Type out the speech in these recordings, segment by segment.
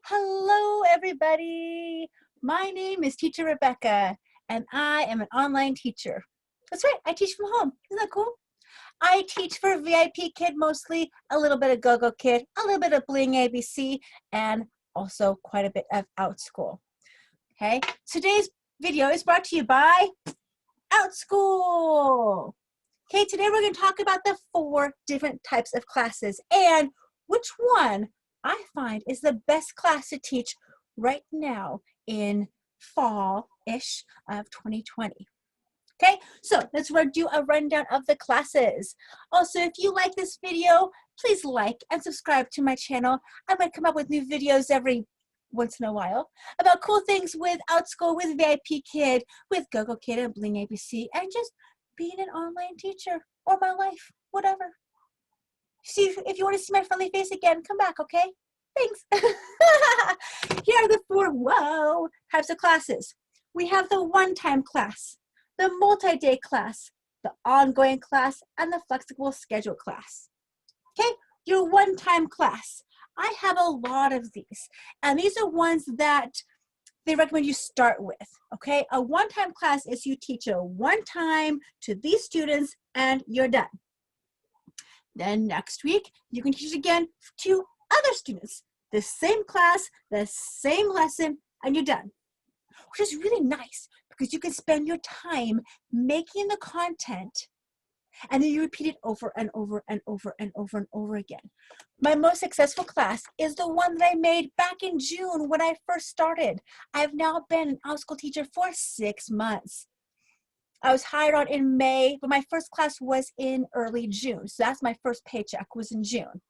Hello, everybody. My name is Teacher Rebecca, and I am an online teacher. That's right, I teach from home. Isn't that cool? I teach for VIP Kid mostly, a little bit of Go-Go Kid, a little bit of Bling ABC, and also quite a bit of Outschool. Okay, today's video is brought to you by Outschool. Okay, today we're going to talk about the 4 different types of classes and which one I find is the best class to teach right now in fall-ish of 2020. Okay, so let's do a rundown of the classes. Also, if you like this video, please like and subscribe to my channel. I might come up with new videos every once in a while about cool things with Outschool, with VIP Kid, with Go-Go Kid and Bling ABC, and just being an online teacher or my life, whatever. See, if you want to see my friendly face again, come back, okay? Thanks. Here are the 4 types of classes. We have the one-time class, the multi-day class, the ongoing class, and the flexible schedule class. Okay, your one-time class. I have a lot of these, and these are ones that they recommend you start with, okay? A one-time class is you teach a one time to these students and you're done. Then next week, you can teach again to other students. The same class, the same lesson, and you're done. Which is really nice because you can spend your time making the content and then you repeat it over and over and over and over and over again. My most successful class is the one that I made back in June when I first started. I've now been an Outschool teacher for 6 months. I was hired on in May, but my first class was in early June. So that's my first paycheck was in June.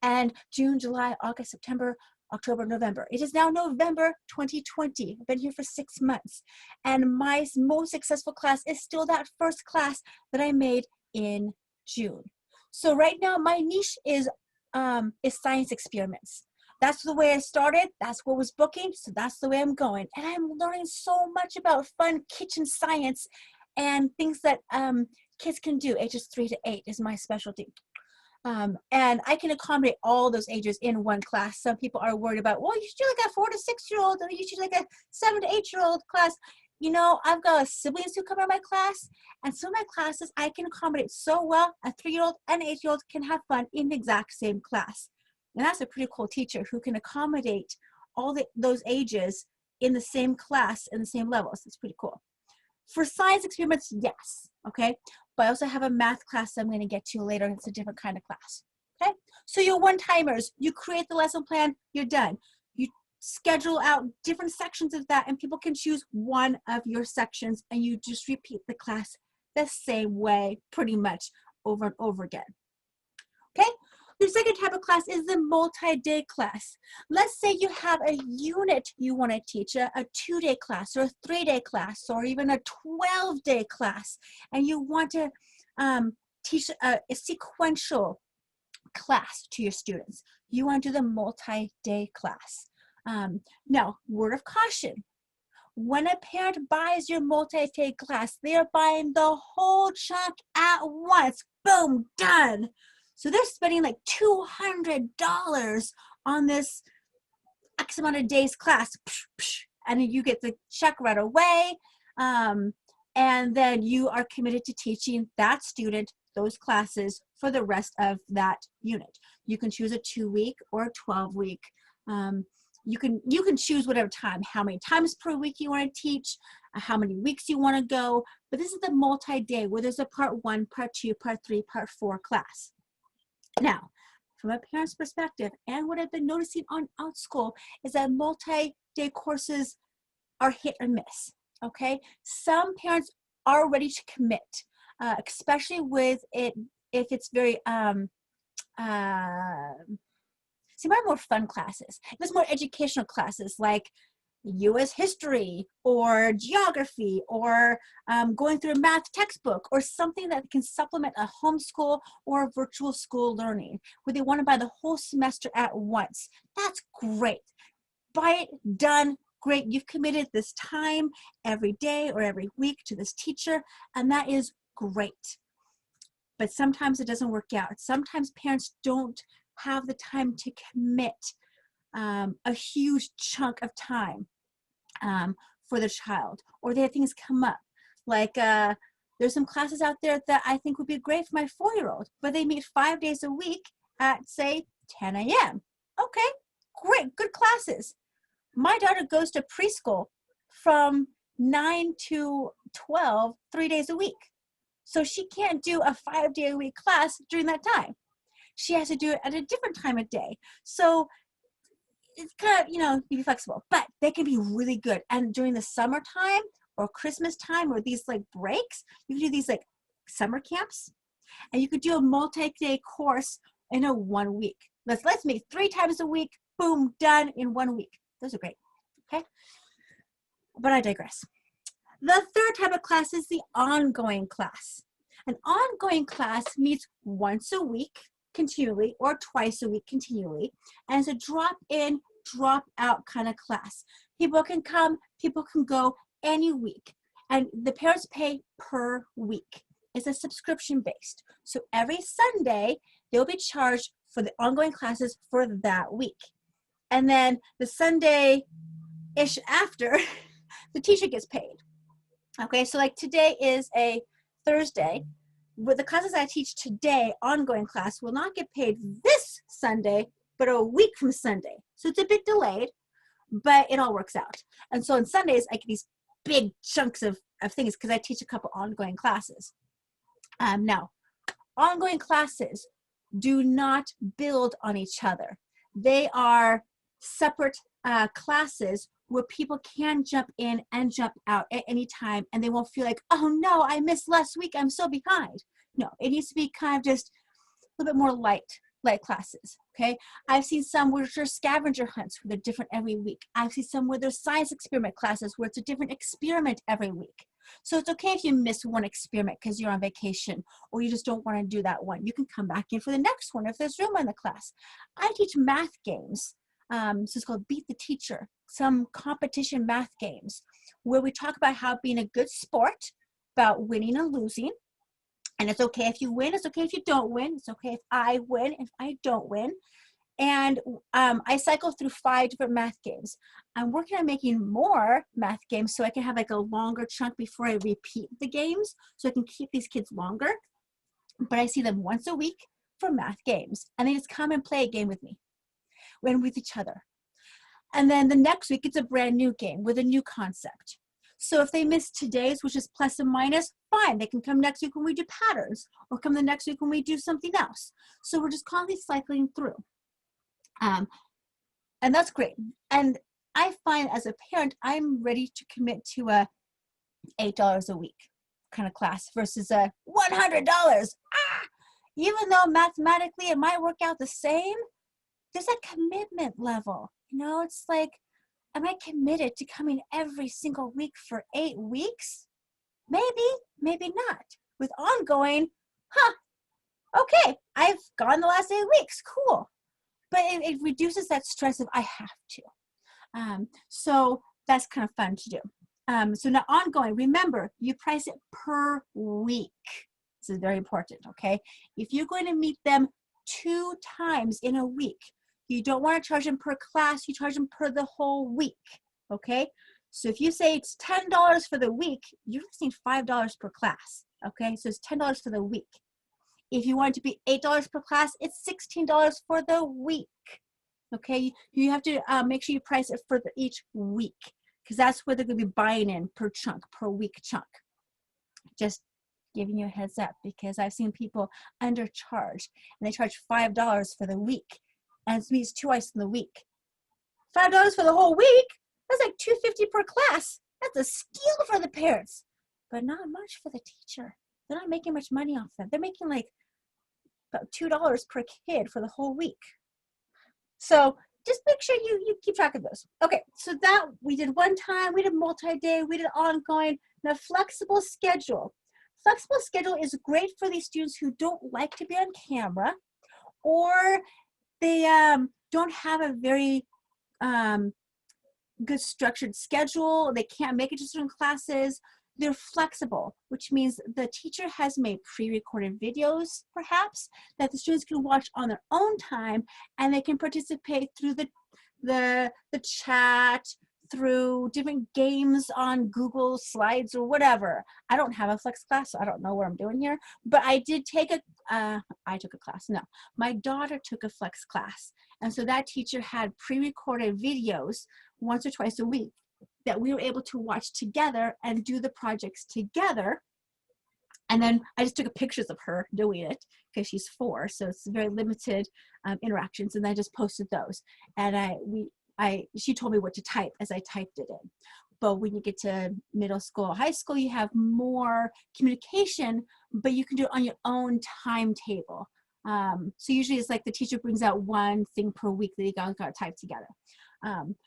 And June, July, August, September, October, November. It is now November 2020. I've been here for 6 months. And my most successful class is still that first class that I made in June. So right now my niche is science experiments. That's the way I started. That's what was booking. So that's the way I'm going. And I'm learning so much about fun kitchen science and things that kids can do. Ages 3 to 8 is my specialty. And I can accommodate all those ages in one class. Some people are worried about, well, you should do like a 4 to 6-year-old, or you should do like a 7 to 8-year-old class. You know, I've got siblings who come in my class, and some of my classes I can accommodate so well. A 3-year-old and an 8-year-old can have fun in the exact same class. And that's a pretty cool teacher who can accommodate all those ages in the same class and the same levels. It's pretty cool. For science experiments, yes, okay? But I also have a math class I'm going to get to later. It's a different kind of class, okay? So your one-timers, you create the lesson plan, you're done. You schedule out different sections of that, and people can choose one of your sections, and you just repeat the class the same way pretty much over and over again, okay? The second type of class is the multi-day class. Let's say you have a unit you want to teach, a 2-day class or a 3-day class or even a 12-day class, and you want to teach a sequential class to your students. You want to do the multi-day class. Now, word of caution. When a parent buys your multi-day class, they are buying the whole chunk at once. Boom, done. So they're spending like $200 on this X amount of days class, and then you get the check right away, and then you are committed to teaching that student those classes for the rest of that unit. You can choose a 2-week or a 12-week. You can choose whatever time, how many times per week you want to teach, how many weeks you want to go, but this is the multi-day where there's a part 1, part 2, part 3, part 4 class. Now, from a parent's perspective, and what I've been noticing on Outschool is that multi-day courses are hit or miss, okay? Some parents are ready to commit, especially with it if it's very, see, mine are more fun classes. If it's more educational classes like U.S. history or geography or going through a math textbook or something that can supplement a homeschool or a virtual school learning where they want to buy the whole semester at once. That's great. Buy it, done, great. You've committed this time every day or every week to this teacher, and that is great. But sometimes it doesn't work out. Sometimes parents don't have the time to commit a huge chunk of time for the child, or they have things come up. Like there's some classes out there that I think would be great for my 4-year-old, but they meet 5 days a week at, say, 10 a.m. Okay, great, good classes. My daughter goes to preschool from 9 to 12, 3 days a week. So she can't do a 5-day-a-week class during that time. She has to do it at a different time of day. So it's kind of, you be flexible, but they can be really good. And during the summertime or Christmas time or these like breaks, you can do these like summer camps, and you could do a multi-day course in a 1 week. Let's meet 3 times a week, boom, done in 1 week. Those are great, okay? But I digress. The third type of class is the ongoing class. An ongoing class meets once a week continually or twice a week continually, and it's a drop-in, drop-out kind of class. People can come, people can go any week, and the parents pay per week. It's a subscription based. So every Sunday, they'll be charged for the ongoing classes for that week. And then the Sunday-ish after, the teacher gets paid. Okay, so like today is a Thursday. With the classes I teach today, ongoing class, will not get paid this Sunday, but a week from Sunday. So it's a bit delayed, but it all works out. And so on Sundays, I get these big chunks of things because I teach a couple ongoing classes. Now, ongoing classes do not build on each other. They are separate classes where people can jump in and jump out at any time, and they won't feel like, oh no, I missed last week, I'm so behind. No, it needs to be kind of just a little bit more light classes, okay? I've seen some where there's scavenger hunts where they're different every week. I've seen some where there's science experiment classes where it's a different experiment every week. So it's okay if you miss one experiment because you're on vacation or you just don't want to do that one. You can come back in for the next one if there's room in the class. I teach math games. So it's called Beat the Teacher, some competition math games where we talk about how being a good sport, about winning and losing. And it's okay if you win, it's okay if you don't win, it's okay if I win, if I don't win. And I cycle through 5 different math games. I'm working on making more math games so I can have like a longer chunk before I repeat the games so I can keep these kids longer. But I see them once a week for math games, and they just come and play a game with me. And with each other. And then the next week, it's a brand new game with a new concept. So if they miss today's, which is plus and minus, fine. They can come next week when we do patterns, or come the next week when we do something else. So we're just constantly cycling through. And that's great. And I find as a parent, I'm ready to commit to a $8 a week kind of class versus a $100. Even though mathematically it might work out the same, there's a commitment level. It's like, am I committed to coming every single week for 8 weeks? Maybe, maybe not. With ongoing, okay, I've gone the last 8 weeks, cool. But it reduces that stress of I have to. So that's kind of fun to do. So now ongoing, remember, you price it per week. This is very important, okay? If you're going to meet them 2 times in a week, you don't want to charge them per class, you charge them per the whole week, okay? So if you say it's $10 for the week, you're listing $5 per class, okay? So it's $10 for the week. If you want it to be $8 per class, it's $16 for the week, okay? You have to make sure you price it for each week because that's where they're going to be buying in per chunk, per week chunk. Just giving you a heads up because I've seen people undercharge and they charge $5 for the week. And it means twice in the week. $5 for the whole week? That's like $2.50 per class. That's a steal for the parents, but not much for the teacher. They're not making much money off that. They're making like about $2 per kid for the whole week. So just make sure you keep track of those. Okay, so that we did one time, we did multi-day, we did ongoing. Now flexible schedule. Flexible schedule is great for these students who don't like to be on camera or they don't have a very good structured schedule. They can't make it to certain classes. They're flexible, which means the teacher has made pre-recorded videos, perhaps, that the students can watch on their own time, and they can participate through the chat, through different games on Google Slides or whatever. I don't have a flex class, so I don't know what I'm doing here, but I did take I took a class, no. My daughter took a flex class, and so that teacher had pre-recorded videos once or twice a week that we were able to watch together and do the projects together. And then I just took pictures of her doing it because she's 4, so it's very limited interactions. And I just posted those. And she told me what to type as I typed it in. But when you get to middle school, high school, you have more communication, but you can do it on your own timetable. So usually it's like the teacher brings out one thing per week that you got to type together.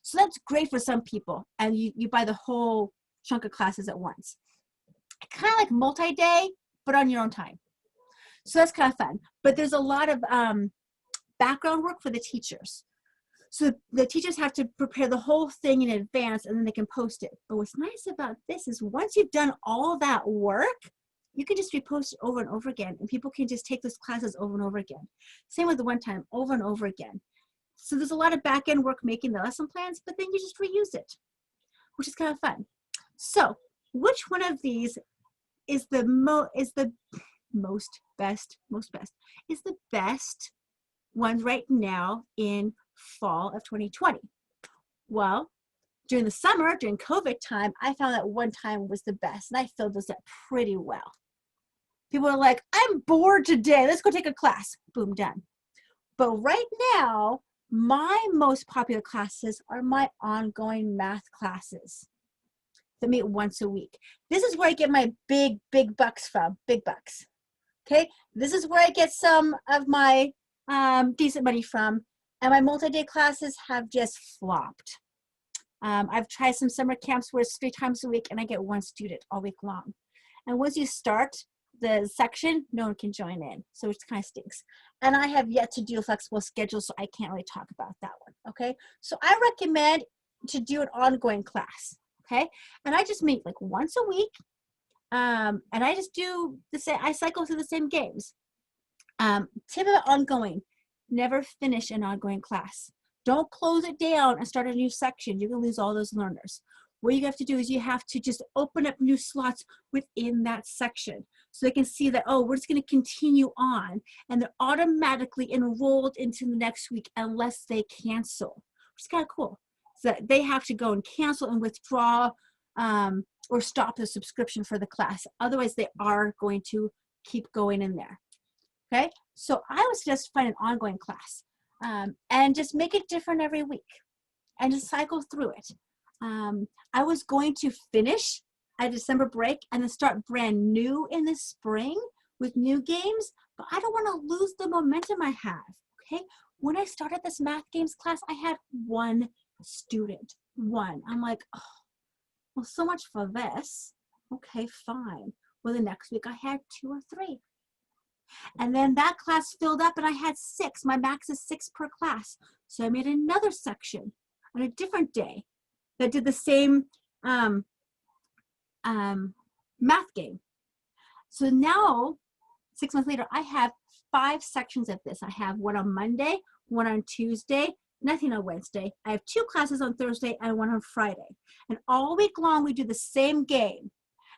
So that's great for some people, and you buy the whole chunk of classes at once. Kind of like multi-day, but on your own time. So that's kind of fun. But there's a lot of background work for the teachers. So the teachers have to prepare the whole thing in advance, and then they can post it. But what's nice about this is once you've done all that work, you can just repost it over and over again, and people can just take those classes over and over again. Same with the one time, over and over again. So there's a lot of back-end work making the lesson plans, but then you just reuse it, which is kind of fun. So which one of these is the best ones right now in fall of 2020? Well, during the summer, during COVID time, I found that one time was the best, and I filled those up pretty well. People are like, I'm bored today, let's go take a class. Boom, done. But right now, my most popular classes are my ongoing math classes that meet once a week. This is where I get my big bucks from, big bucks. Okay, this is where I get some of my decent money from, and my multi-day classes have just flopped. I've tried some summer camps where it's 3 times a week and I get 1 student all week long. And once you start the section, no one can join in, so it kind of stinks. And I have yet to do a flexible schedule, so I can't really talk about that one, okay? So I recommend to do an ongoing class, okay? And I just meet like once a week, and I just do the same, I cycle through the same games. Tip about ongoing, never finish an ongoing class. Don't close it down and start a new section. You're gonna lose all those learners. What you have to do is you have to just open up new slots within that section so they can see that, oh, we're just gonna continue on, and they're automatically enrolled into the next week unless they cancel, which is kind of cool. So they have to go and cancel and withdraw or stop the subscription for the class. Otherwise, they are going to keep going in there. Okay, so I would suggest find an ongoing class and just make it different every week and just cycle through it. I was going to finish a December break and then start brand new in the spring with new games, but I don't want to lose the momentum I have. Okay, when I started this math games class, I had 1 student, 1. I'm like, oh, well, so much for this. Okay, fine. Well, the next week I had 2 or 3. And then that class filled up and I had 6. My max is 6 per class. So I made another section on a different day that did the same math game. So now, 6 months later, I have 5 sections of this. I have one on Monday, one on Tuesday, nothing on Wednesday. I have 2 classes on Thursday and one on Friday. And all week long, we do the same game.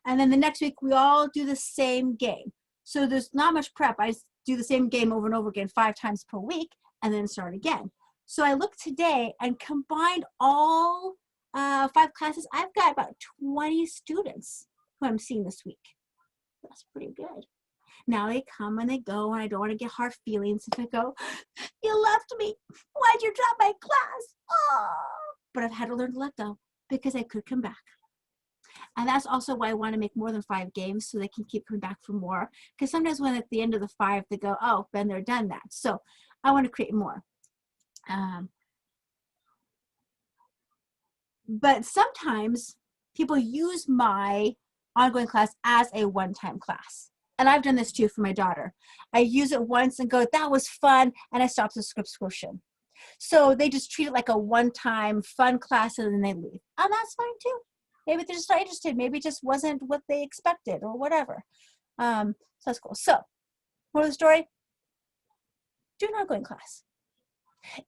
And then the next week, we all do the same game. So there's not much prep. I do the same game over and over again 5 times per week and then start again. So I looked today and combined all 5 classes. I've got about 20 students who I'm seeing this week. That's pretty good. Now they come and they go, and I don't want to get hard feelings if I go, you left me. Why'd you drop my class? Oh. But I've had to learn to let go because I could come back. And that's also why I want to make more than 5 games so they can keep coming back for more. Because sometimes when at the end of the 5, they go, oh, then they're done that. So I want to create more. But sometimes people use my ongoing class as a one-time class. And I've done this too for my daughter. I use it once and go, that was fun, and I stop the subscription. So they just treat it like a one-time fun class and then they leave. And that's fine too. Maybe they're just not interested. Maybe it just wasn't what they expected or whatever. So that's cool. So, moral of the story, do an ongoing class.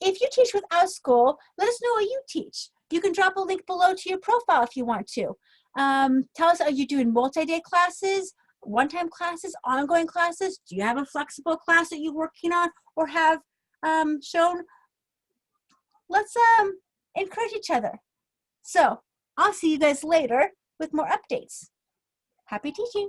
If you teach with OUTSchool, let us know what you teach. You can drop a link below to your profile if you want to. Tell us, are you doing multi-day classes, one-time classes, ongoing classes? Do you have a flexible class that you're working on or have shown? Let's encourage each other. So I'll see you guys later with more updates. Happy teaching.